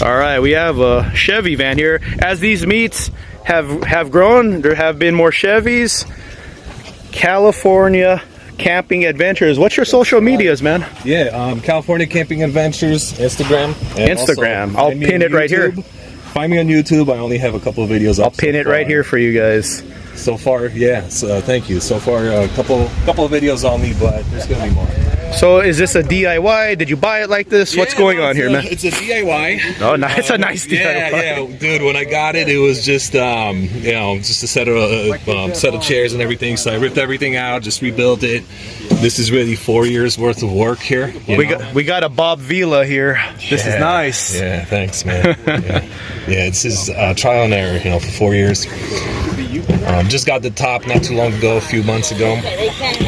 All right, we have a Chevy van here. As these meets have grown, there have been more Chevys. California Camping Adventures. What's your social medias, man? Yeah, California Camping Adventures, Instagram. Instagram. I'll pin it right here. Find me on YouTube. I only have a couple of videos up. I'll pin it right here for you guys. So far, yeah. So thank you. So far, a couple of videos on me, but there's gonna be more. So is this a DIY? Did you buy it like this? What's going on here, man? It's a DIY. Oh, nice. It's a nice DIY. Yeah, dude. When I got it, it was just just a set of chairs and everything. So I ripped everything out, just rebuilt it. This is really 4 years worth of work here. We got a Bob Vila here. This is nice. Yeah, thanks, man. Yeah, it's his trial and error, for 4 years. Just got the top not too long ago, a few months ago.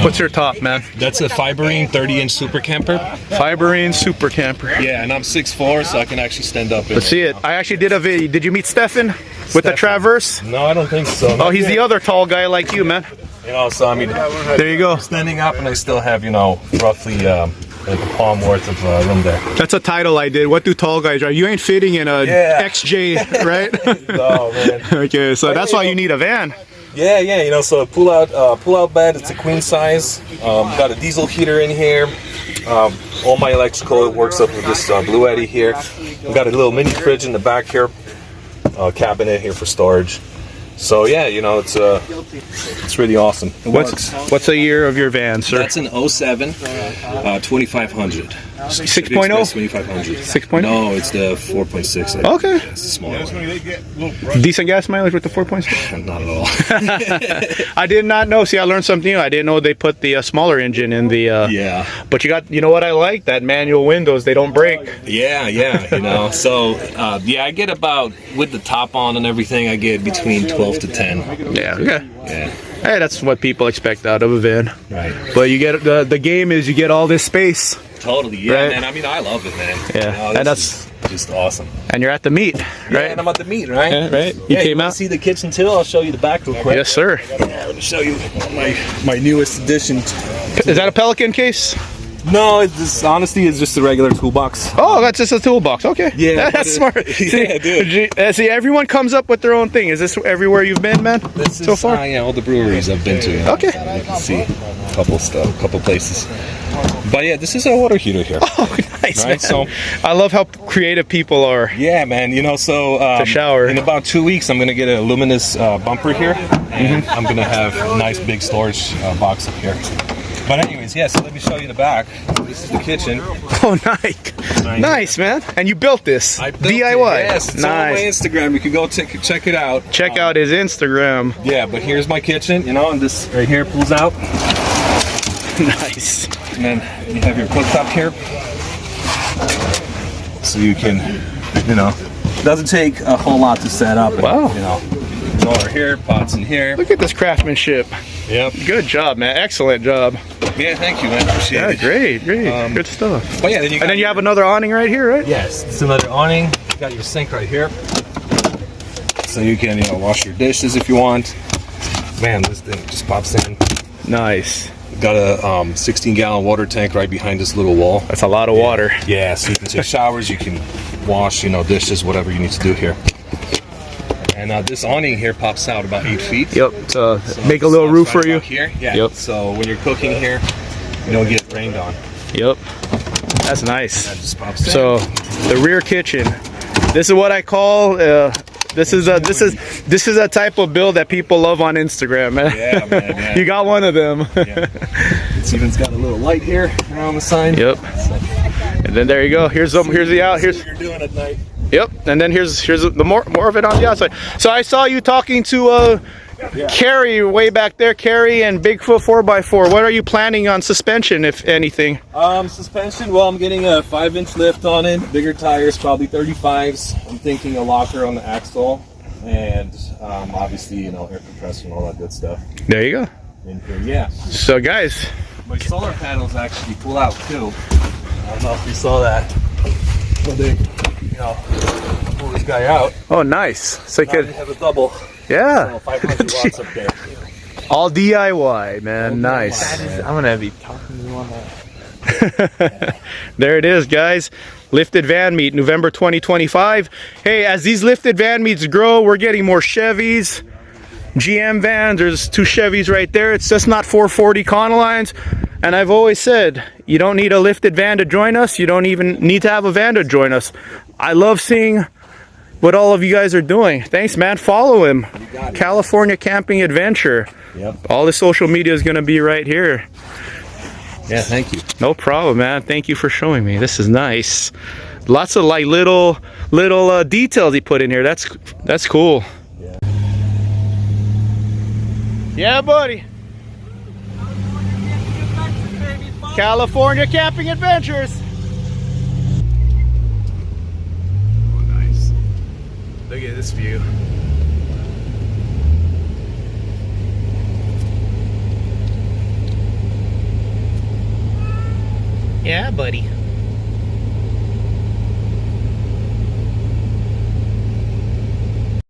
What's your top, man? That's a Fiberine 30-inch Super Camper. Fiberine Super Camper. Yeah, and I'm 6'4", so I can actually stand up. Let's see it. I actually did a video. Did you meet Stefan with the Traverse? No, I don't think so. Oh, he's the other tall guy like you, man. So I mean, there you go. Standing up, and I still have, roughly like a palm worth of room there. That's a title I did. What do tall guys drive? You ain't fitting in a XJ, right? No, man. Okay, so that's why you need a van. Yeah, so pull out bed. It's a queen size. Got a diesel heater in here. All my electrical works up with this Blue Eddy here. I've got a little mini fridge in the back here. Cabinet here for storage. So yeah, it's really awesome. What's the year of your van, sir? That's an 07 2500. 6.0? 2500. 6.0? No, it's the 4.6. Okay. It's the smaller one. Decent gas mileage with the 4.6? Not at all. I did not know. See, I learned something new. I didn't know they put the smaller engine in the... But you know what I like? That manual windows, they don't break. Yeah, So, I get about, with the top on and everything, I get between 12 to 10. Yeah, okay. Yeah. Hey, that's what people expect out of a van. Right. But you get the game is you get all this space. Totally, yeah, right? Man. I mean, I love it, man. Yeah, and that's just awesome. And you're at the meet, right? Yeah, and I'm at the meet, right? Yeah, right. You came out. See the kitchen too? I'll show you the back real quick. Yes, sir. Yeah, let me show you my newest addition. Is that a Pelican case? No, honestly, it's just a regular toolbox. Oh, that's just a toolbox. Okay. Yeah, that's smart. Yeah, dude. See, everyone comes up with their own thing. Is this everywhere you've been, man? So far? Yeah, all the breweries I've been to. Okay. You can see a couple places. But yeah, this is our water heater here. Oh, nice, right? Man. So I love how creative people are. Yeah, man. To shower. In about 2 weeks, I'm gonna get a luminous bumper here, and I'm gonna have a nice big storage box up here. But anyways, so let me show you the back. This is the kitchen. Oh, nice, man. And you built this? I built DIY. It, yes, it's on my Instagram. You can go check it out. Check out his Instagram. Yeah, but here's my kitchen, and this right here pulls out. Nice. And then you have your cooktop here. So you can, it doesn't take a whole lot to set up. Wow. Drawer here, pots in here. Look at this craftsmanship. Yep. Good job, man. Excellent job. Yeah, thank you, man. Appreciate it. Great. Good stuff. But yeah, then you have another awning right here, right? Yes, it's another awning. You got your sink right here. So you can, wash your dishes if you want. Man, this thing just pops in. Nice. Got a 16-gallon water tank right behind this little wall. That's a lot of water. Yeah, so you can take showers, you can wash, dishes, whatever you need to do here. And this awning here pops out about 8 feet. Yep. So make a little roof for you. Here. Yeah. Yep. So when you're cooking here, you don't get rained on. Yep. That's nice. That just pops in. So the rear kitchen. This is what I call. This is a type of build that people love on Instagram, man. Yeah, man. Yeah. You got one of them. Yeah. It's even got a little light here around the sign. Yep. And then there you go. Here's the out. Here's what you're doing at night. Yep. And then here's the more of it on the outside. So I saw you talking to Carrie way back there, Carrie and Bigfoot 4x4. What are you planning on suspension, if anything? Suspension, well, I'm getting a 5-inch lift on it, bigger tires, probably 35s. I'm thinking a locker on the axle, and obviously, air compressor and all that good stuff. There you go. In here, yeah. So guys, my solar panels actually pull out too. I don't know if you saw that. But they, pull this guy out. Oh, nice. So you could have a double. Yeah. So 500 watts up there. All DIY, man. All nice. I'm gonna be talking to you on that. There it is, guys. Lifted Van Meet, November 2025. Hey, as these lifted van meets grow, we're getting more Chevys, GM vans. There's 2 Chevys right there. It's just not 440 Econolines. And I've always said, you don't need a lifted van to join us. You don't even need to have a van to join us. I love seeing what all of you guys are doing. Thanks, man. Follow him. California Camping Adventure. Yep. All the social media is going to be right here. Yeah, thank you. No problem, man. Thank you for showing me. This is nice. Lots of like little details he put in here. That's cool. Yeah, buddy. California Camping Adventures. Oh, nice. Look at this view. Yeah, buddy.